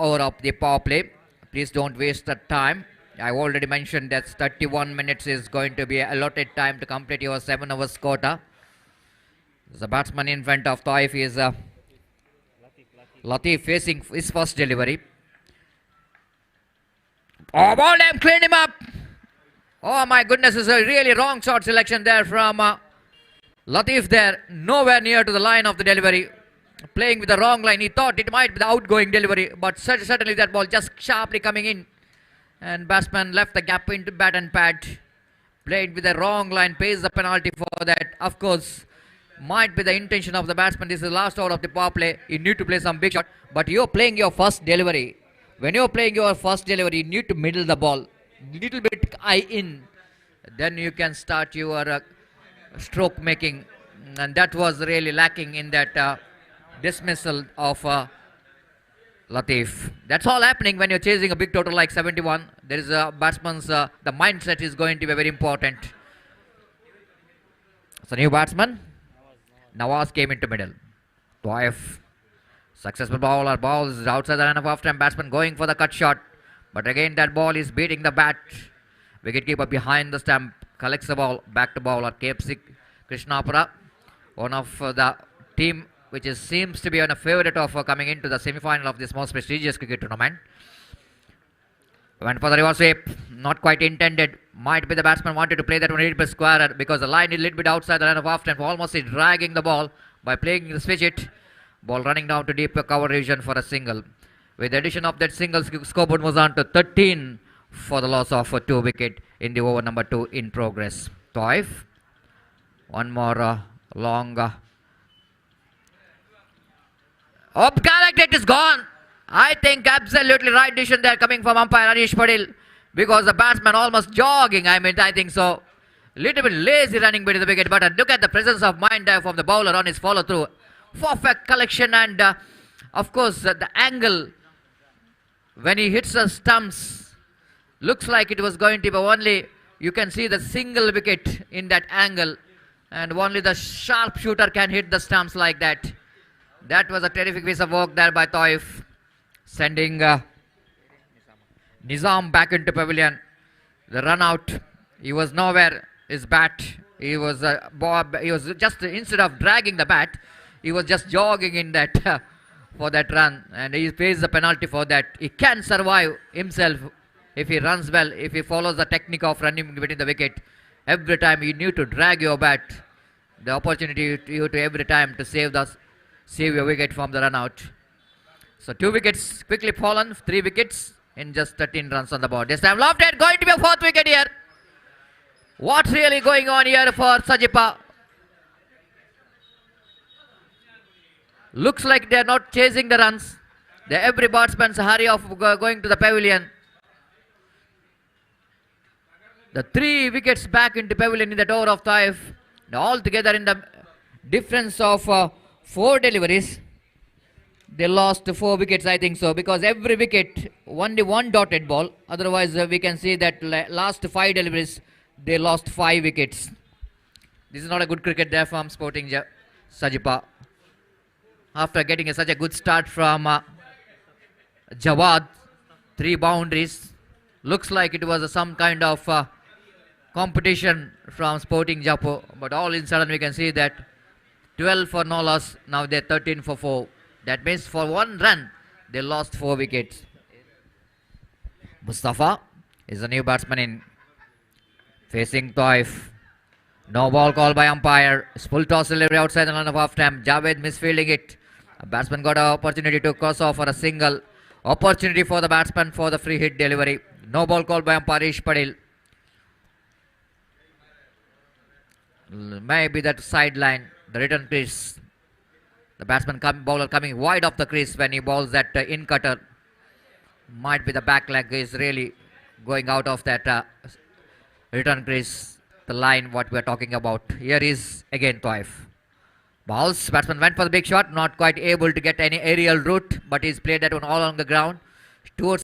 over of the power play. Please don't waste the time. I already mentioned that 31 minutes is going to be allotted time to complete your 7 hours quota. The batsman in front of Taif is Latif facing his first delivery. Oh, ball damn, cleaned him up. Oh my goodness, it's a really wrong shot selection there from Latif there. Nowhere near to the line of the delivery. Playing with the wrong line. He thought it might be the outgoing delivery, but certainly that ball just sharply coming in. And batsman left the gap into bat and pad. Played with the wrong line, pays the penalty for that. Of course, might be the intention of the batsman. This is the last over of the power play. You need to play some big shot, but you're playing your first delivery. When you're playing your first delivery, you need to middle the ball. Little bit eye in. Then you can start your stroke making. And that was really lacking in that dismissal of Latif. That's all happening when you're chasing a big total like 71. There is a batsman's, the mindset is going to be very important. So new batsman, Nawaz came into middle. Taif, successful bowler, balls outside the line of off time. Batsman going for the cut shot. But again that ball is beating the bat. Wicketkeeper behind the stump, collects the ball, back to bowler, Kepsi Krishnapura, one of the team which seems to be a favourite of coming into the semi-final of this most prestigious cricket tournament. Went for the reverse sweep, not quite intended. Might be the batsman wanted to play that one a little bit squarer because the line is a little bit outside the line of off tempo. Almost is dragging the ball by playing the switch it. Ball running down to deep cover region for a single. With the addition of that single, scoreboard moves on to 13 for the loss of 2 wicket in the over number 2 in progress. Taif, one more long. Oh, correct, it is gone. I think absolutely right decision there coming from umpire Anish Padil, because the batsman almost jogging. I think so. Little bit lazy running between the wicket, but look at the presence of mind there from the bowler on his follow through. Perfect collection, and of course the angle when he hits the stumps looks like it was going to be only, you can see the single wicket in that angle, and only the sharp shooter can hit the stumps like that. That was a terrific piece of work there by Taif, sending Nizam back into pavilion. The run out, he was nowhere. His bat, he was just, instead of dragging the bat, he was just jogging in that for that run, and he pays the penalty for that. He can survive himself if he runs well, if he follows the technique of running between the wicket. Every time you need to drag your bat, the opportunity you to every time to save your wicket from the run out. So 2 wickets quickly fallen, 3 wickets in just 13 runs on the board. This time lofted, going to be a 4th wicket here. What's really going on here for Sajipa? Looks like they're not chasing the runs. Every batsman's hurry of going to the pavilion. The 3 wickets back into pavilion in that over of Taif. Altogether in the difference of 4 deliveries, they lost 4 wickets, I think so, because every wicket only 1 dotted ball. Otherwise we can see that last 5 deliveries they lost 5 wickets. This is not a good cricket there from Sporting Sajipa. After getting such a good start from Jawad, 3 boundaries, looks like it was some kind of competition from Sporting Japo, but all in sudden we can see that 12 for no loss, now they're 13 for 4. That means for 1 run they lost 4 wickets. Mustafa is the new batsman in, facing Taif. No ball call by umpire. Full toss delivery outside the line of off time. Javed misfielding it. A batsman got an opportunity to cross off for a single. Opportunity for the batsman for the free hit delivery. No ball call by umpire Anish Padil. Maybe that sideline, the return crease. The bowler coming wide of the crease when he bowls that in cutter. Might be the back leg is really going out of that return crease. The line what we are talking about. Here is again Taif. Balls, batsman went for the big shot, not quite able to get any aerial route, but he's played that one all on the ground towards